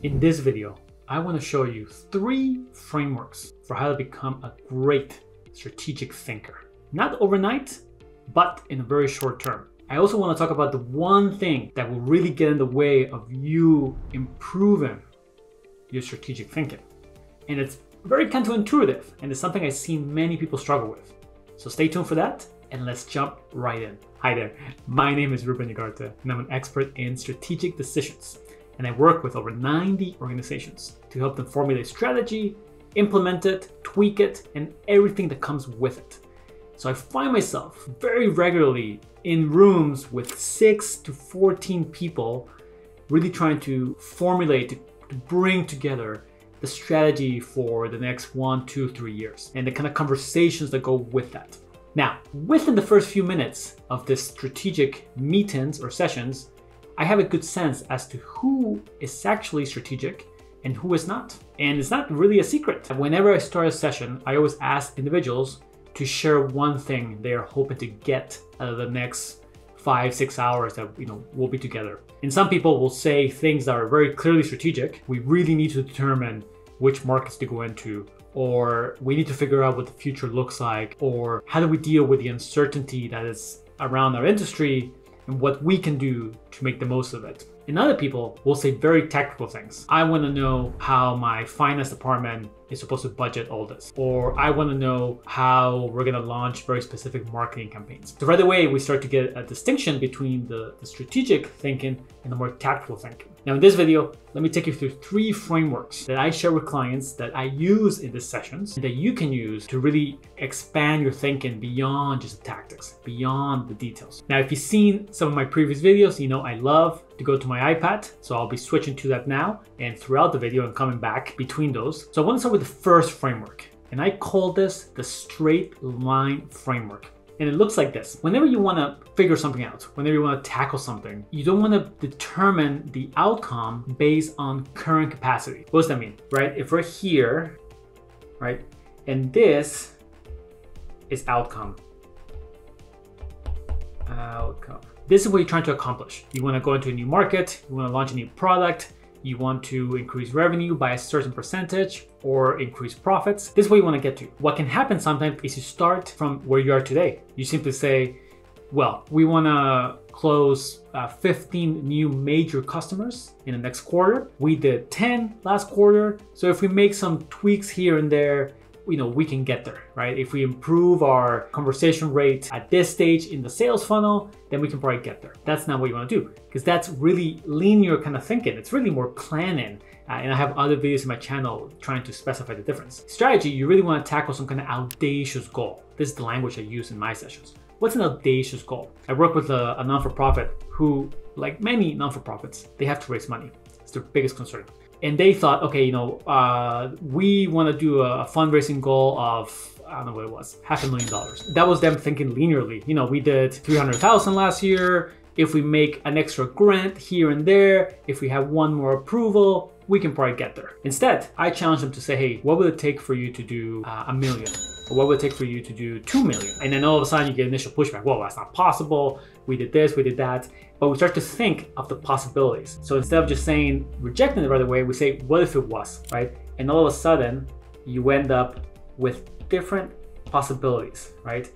In this video, I want to show you 3 frameworks for how to become a great strategic thinker. Not overnight, but in a very short term. I also want to talk about the one thing that will really get in the way of you improving your strategic thinking. And it's very counterintuitive, and it's something I've seen many people struggle with. So stay tuned for that, and let's jump right in. Hi there, my name is Ruben Ugarte, and I'm an expert in strategic decisions. And I work with over 90 organizations to help them formulate strategy, implement it, tweak it, and everything that comes with it. So I find myself very regularly in rooms with 6 to 14 people really trying to formulate, to bring together the strategy for the next 1, 2, 3 years and the kind of conversations that go with that. Now, within the first few minutes of this strategic meetings or sessions, I have a good sense as to who is actually strategic and who is not. And it's not really a secret. Whenever I start a session, I always ask individuals to share one thing they are hoping to get out of the next 5-6 hours that we'll be together. And some people will say things that are very clearly strategic. We really need to determine which markets to go into, or we need to figure out what the future looks like, or how do we deal with the uncertainty that is around our industry and what we can do to make the most of it. And other people will say very tactical things. I want to know how my finance department is supposed to budget all this. Or I want to know how we're going to launch very specific marketing campaigns. So right away, we start to get a distinction between the strategic thinking and the more tactical thinking. Now in this video, let me take you through 3 frameworks that I share with clients that I use in these sessions and that you can use to really expand your thinking beyond just the tactics, beyond the details. Now, if you've seen some of my previous videos, you know I love to go to my iPad. So I'll be switching to that now and throughout the video and coming back between those. So I want to start with the first framework, and I call this the straight line framework. And it looks like this. Whenever you want to figure something out, whenever you want to tackle something, you don't want to determine the outcome based on current capacity. What does that mean, right? If we're here, right, and this is outcome. This is what you're trying to accomplish. You want to go into a new market, you want to launch a new product, you want to increase revenue by a certain percentage or increase profits. This is what you want to get to. What can happen sometimes is you start from where you are today. You simply say, well, we want to close 15 new major customers in the next quarter. We did 10 last quarter. So if we make some tweaks here and there, we can get there, right? If we improve our conversation rate at this stage in the sales funnel, then we can probably get there. That's not what you want to do, because that's really linear kind of thinking. It's really more planning. And I have other videos in my channel trying to specify the difference. Strategy, you really want to tackle some kind of audacious goal. This is the language I use in my sessions. What's an audacious goal? I work with a non-for-profit who, like many non-for-profits, they have to raise money. It's their biggest concern. And they thought, okay, we want to do a fundraising goal of, I don't know what it was, $500,000. That was them thinking linearly. We did 300,000 last year. If we make an extra grant here and there, if we have one more approval, we can probably get there. Instead, I challenged them to say, hey, what would it take for you to do $1 million? Or what would it take for you to do 2 million? And then all of a sudden you get initial pushback. Well, that's not possible. We did this, we did that. But we start to think of the possibilities. So instead of just saying, rejecting it right away, we say, what if it was, right? And all of a sudden you end up with different possibilities, right?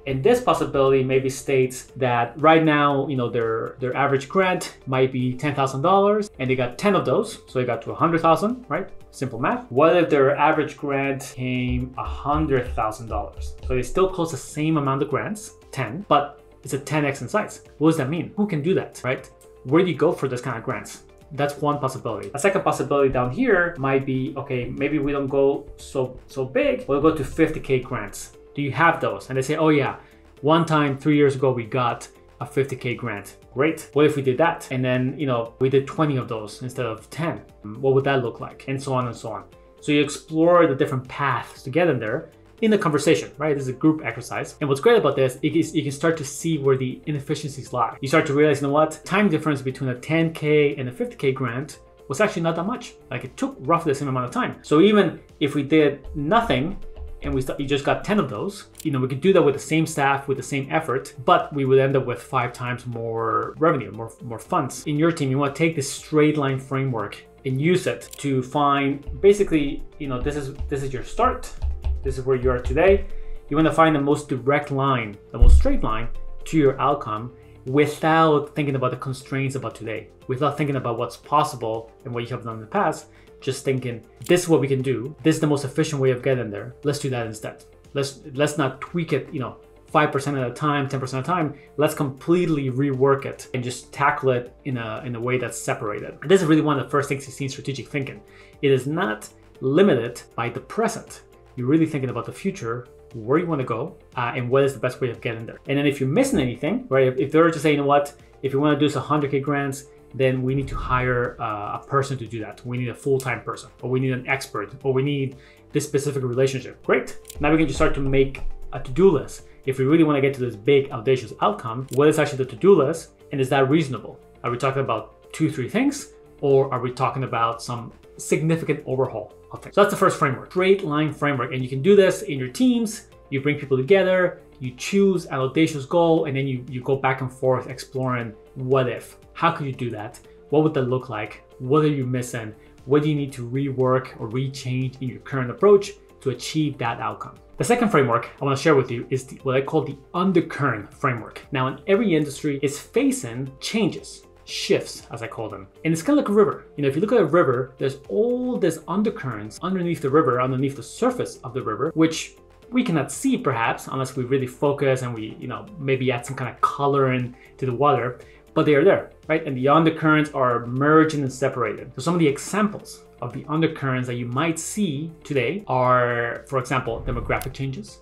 And this possibility maybe states that right now, their average grant might be $10,000 and they got 10 of those. So they got to 100,000, right? Simple math. What if their average grant came $100,000? So they still close the same amount of grants, 10, but it's a 10x in size. What does that mean? Who can do that, right? Where do you go for this kind of grants? That's one possibility. A second possibility down here might be, okay, maybe we don't go so big, we'll go to 50K grants. Do you have those? And they say, oh yeah, one time 3 years ago, we got a 50K grant. Great. What if we did that? And then, we did 20 of those instead of 10. What would that look like? And so on and so on. So you explore the different paths to get in there in the conversation, right? This is a group exercise. And what's great about this is you can start to see where the inefficiencies lie. You start to realize, time difference between a 10K and a 50K grant was actually not that much. Like it took roughly the same amount of time. So even if we did nothing, and you just got 10 of those, we could do that with the same staff, with the same effort, but we would end up with 5 times more revenue, more funds. In your team, you want to take this straight line framework and use it to find basically, this is your start. This is where you are today. You want to find the most direct line, the most straight line to your outcome without thinking about the constraints about today, without thinking about what's possible and what you have done in the past. Just thinking, this is what we can do. This is the most efficient way of getting there. Let's do that instead. Let's not tweak it, 5% at a time, 10% at a time. Let's completely rework it and just tackle it in a way that's separated. This is really one of the first things you see in strategic thinking. It is not limited by the present. You're really thinking about the future, where you want to go, and what is the best way of getting there. And then if you're missing anything, right? If they're just saying, if you want to do some 100K grants, then we need to hire a person to do that. We need a full-time person, or we need an expert, or we need this specific relationship. Great. Now we can just start to make a to-do list. If we really want to get to this big, audacious outcome, what is actually the to-do list, and is that reasonable? Are we talking about 2-3 things, or are we talking about some significant overhaul of things? So that's the first framework, straight line framework. And you can do this in your teams. You bring people together, you choose an audacious goal, and then you go back and forth exploring what if. How could you do that? What would that look like? What are you missing? What do you need to rework or rechange in your current approach to achieve that outcome? The second framework I want to share with you is what I call the Undercurrent Framework. Now, in every industry is facing changes, shifts, as I call them. And it's kind of like a river. If you look at a river, there's all these undercurrents underneath the river, underneath the surface of the river, which we cannot see perhaps unless we really focus and we, maybe add some kind of coloring to the water, but they are there, right? And the undercurrents are merging and separated. So some of the examples of the undercurrents that you might see today are, for example, demographic changes,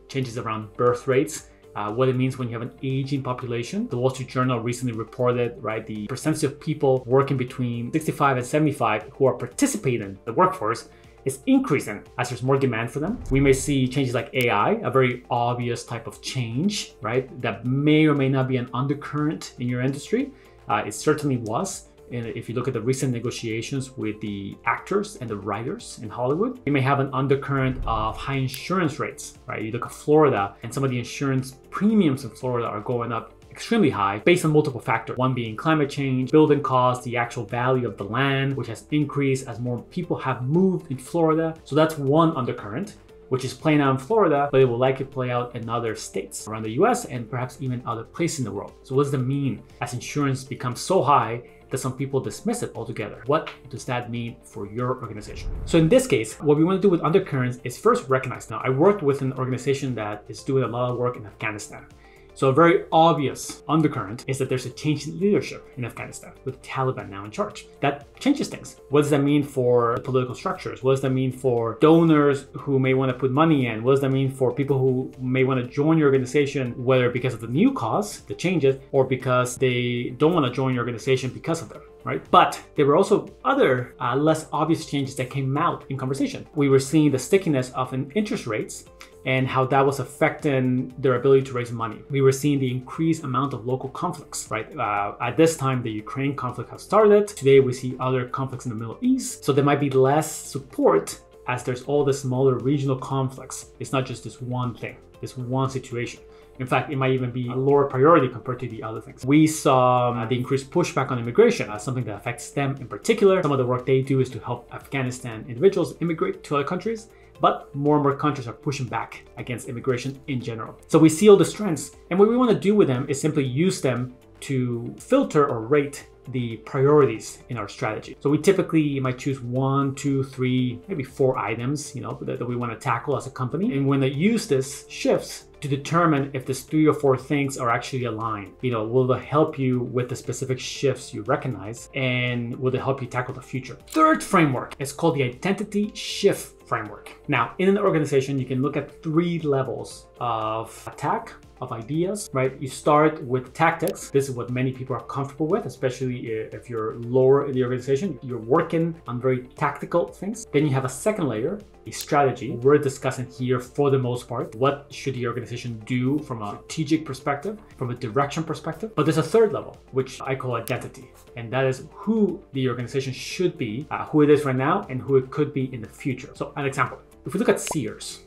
changes around birth rates, what it means when you have an aging population. The Wall Street Journal recently reported, right, the percentage of people working between 65 and 75 who are participating in the workforce is increasing as there's more demand for them. We may see changes like AI, a very obvious type of change, right? That may or may not be an undercurrent in your industry. It certainly was. And if you look at the recent negotiations with the actors and the writers in Hollywood, you may have an undercurrent of high insurance rates, right? You look at Florida, and some of the insurance premiums in Florida are going up extremely high based on multiple factors. One being climate change, building costs, the actual value of the land, which has increased as more people have moved in Florida. So that's one undercurrent, which is playing out in Florida, but it will likely play out in other states around the US and perhaps even other places in the world. So what does that mean as insurance becomes so high that some people dismiss it altogether? What does that mean for your organization? So in this case, what we want to do with undercurrents is first recognize. Now, I worked with an organization that is doing a lot of work in Afghanistan. So a very obvious undercurrent is that there's a change in leadership in Afghanistan with the Taliban now in charge. That changes things. What does that mean for the political structures? What does that mean for donors who may want to put money in? What does that mean for people who may want to join your organization, whether because of the new cause, the changes, or because they don't want to join your organization because of them? Right? But there were also other less obvious changes that came out in conversation. We were seeing the stickiness of interest rates and how that was affecting their ability to raise money. We were seeing the increased amount of local conflicts, right? At this time, the Ukraine conflict has started. Today, we see other conflicts in the Middle East. So there might be less support as there's all the smaller regional conflicts. It's not just this one thing, this one situation. In fact, it might even be a lower priority compared to the other things. We saw the increased pushback on immigration as something that affects them in particular. Some of the work they do is to help Afghanistan individuals immigrate to other countries, but more and more countries are pushing back against immigration in general. So we see all the trends, and what we want to do with them is simply use them to filter or rate the priorities in our strategy. So we typically might choose 1, 2, 3, maybe 4 items, that we want to tackle as a company. And when the use this shifts to determine if these 3 or 4 things are actually aligned. Will they help you with the specific shifts you recognize, and will they help you tackle the future? Third framework is called the identity shift framework. Now, in an organization, you can look at 3 levels of attack, of ideas, right? You start with tactics. This is what many people are comfortable with, especially if you're lower in the organization. You're working on very tactical things. Then you have a second layer, a strategy. We're discussing here for the most part, what should the organization do from a strategic perspective, from a direction perspective. But there's a third level, which I call identity. And that is who the organization should be, who it is right now, and who it could be in the future. So an example, if we look at Sears,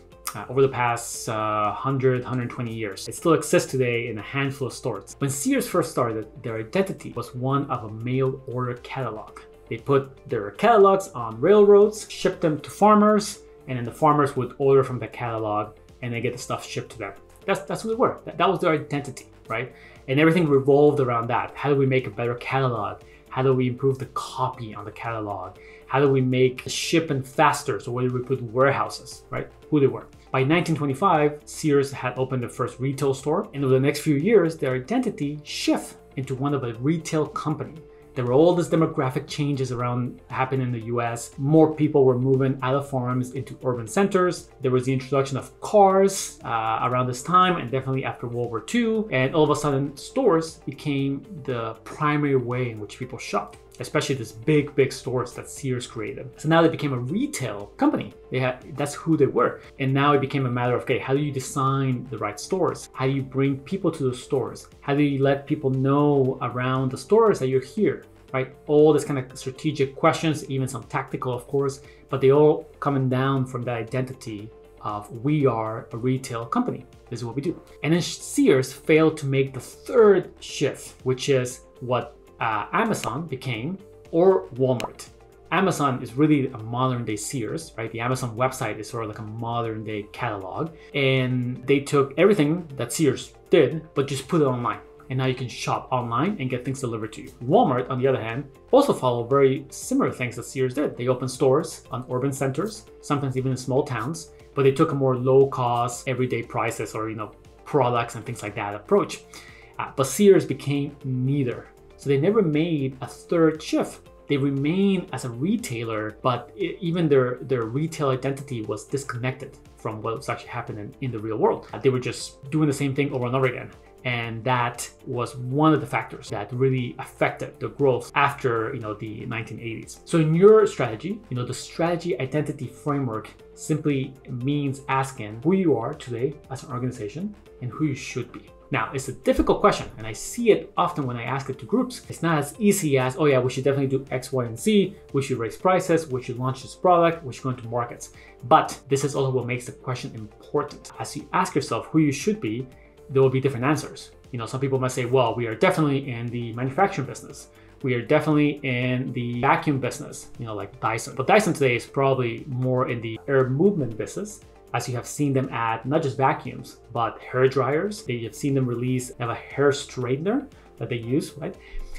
over the past 100, 120 years. It still exists today in a handful of stores. When Sears first started, their identity was one of a mail order catalog. They put their catalogs on railroads, shipped them to farmers, and then the farmers would order from the catalog and they get the stuff shipped to them. That's who they were. That was their identity, right? And everything revolved around that. How do we make a better catalog? How do we improve the copy on the catalog? How do we make shipping faster? So where do we put warehouses, right? Who they were. By 1925, Sears had opened their first retail store, and over the next few years, their identity shifted into one of a retail company. There were all these demographic changes around happening in the US. More people were moving out of farms into urban centers. There was the introduction of cars around this time, and definitely after World War II. And all of a sudden, stores became the primary way in which people shopped, especially these big stores that Sears created. So now they became a retail company. That's who they were. And now it became a matter of, okay, how do you design the right stores? How do you bring people to the stores? How do you let people know around the stores that you're here, right? All this kind of strategic questions, even some tactical, of course, but they all coming down from that identity of we are a retail company. This is what we do. And then Sears failed to make the third shift, which is what Amazon became, or Walmart. Amazon is really a modern day Sears, right? The Amazon website is sort of like a modern day catalog. And they took everything that Sears did, but just put it online. And now you can shop online and get things delivered to you. Walmart, on the other hand, also followed very similar things that Sears did. They opened stores on urban centers, sometimes even in small towns, but they took a more low cost, everyday prices or, products and things like that approach. But Sears became neither. So they never made a third shift. They remained as a retailer, but even their retail identity was disconnected from what was actually happening in the real world. They were just doing the same thing over and over again. And that was one of the factors that really affected the growth after the 1980s. So in your strategy, the strategy identity framework simply means asking who you are today as an organization and who you should be. Now, it's a difficult question, and I see it often when I ask it to groups. It's not as easy as, oh yeah, we should definitely do X, Y, and Z. We should raise prices. We should launch this product. We should go into markets. But this is also what makes the question important. As you ask yourself who you should be, there will be different answers. Some people might say, well, we are definitely in the manufacturing business. We are definitely in the vacuum business, like Dyson. But Dyson today is probably more in the air movement business, as you have seen them add not just vacuums, but hair dryers. You have seen them release, they have a hair straightener that they use, right?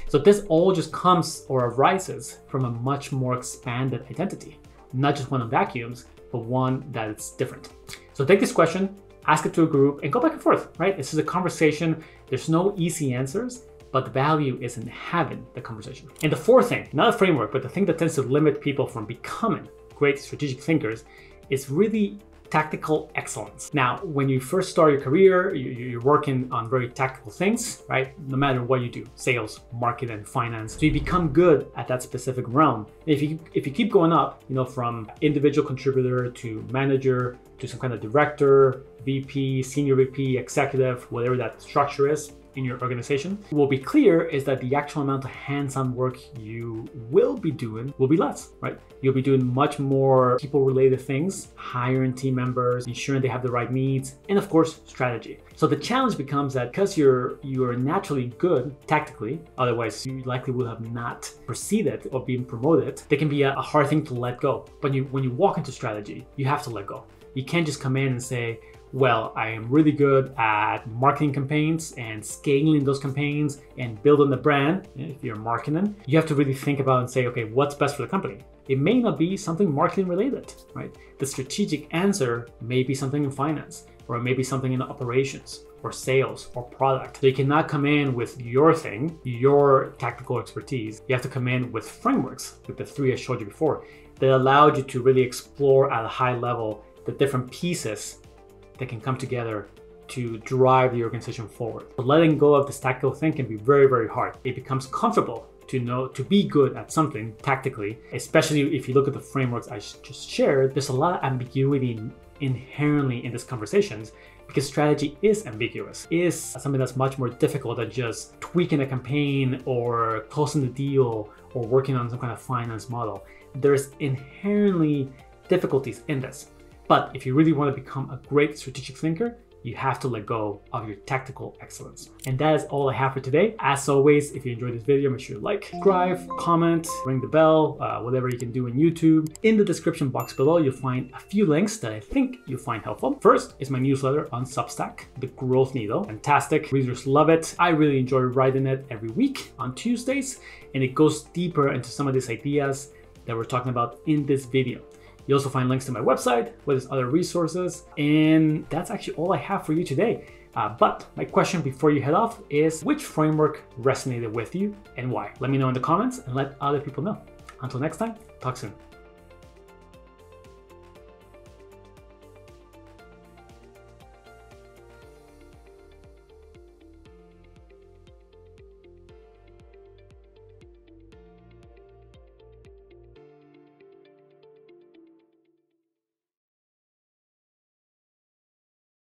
So this all just comes or arises from a much more expanded identity, not just one of vacuums, but one that is different. So take this question, ask it to a group, and go back and forth, right? This is a conversation. There's no easy answers, but the value is in having the conversation. And the fourth thing, not a framework, but the thing that tends to limit people from becoming great strategic thinkers is really tactical excellence. Now, when you first start your career, you're working on very tactical things, right? No matter what you do, sales, marketing, finance. So you become good at that specific realm. If you keep going up, from individual contributor to manager to some kind of director, VP, senior VP, executive, whatever that structure is in your organization, what will be clear is that the actual amount of hands-on work you will be doing will be less, right? You'll be doing much more people-related things, hiring team members, ensuring they have the right needs, and of course, strategy. So the challenge becomes that because you're naturally good tactically, otherwise you likely would have not proceeded or been promoted, they can be a hard thing to let go. But when you walk into strategy, you have to let go. You can't just come in and say, well, I am really good at marketing campaigns and scaling those campaigns and building the brand. If you're marketing, you have to really think about and say, okay, what's best for the company? It may not be something marketing related, right? The strategic answer may be something in finance, or it may be something in operations or sales or product. So you cannot come in with your thing, your tactical expertise. You have to come in with frameworks, like the three I showed you before, that allowed you to really explore at a high level the different pieces that can come together to drive the organization forward. But letting go of this tactical thing can be very, very hard. It becomes comfortable to be good at something tactically, especially if you look at the frameworks I just shared. There's a lot of ambiguity inherently in these conversations because strategy is ambiguous. It is something that's much more difficult than just tweaking a campaign or closing the deal or working on some kind of finance model. There's inherently difficulties in this. But if you really want to become a great strategic thinker, you have to let go of your tactical excellence. And that is all I have for today. As always, if you enjoyed this video, make sure you like, subscribe, comment, ring the bell, whatever you can do in YouTube. In the description box below, you'll find a few links that I think you'll find helpful. First is my newsletter on Substack, The Growth Needle. Fantastic, readers love it. I really enjoy writing it every week on Tuesdays, and it goes deeper into some of these ideas that we're talking about in this video. You also find links to my website with other resources, and that's actually all I have for you today. But my question before you head off is, which framework resonated with you and why? Let me know in the comments and let other people know. Until next time, talk soon.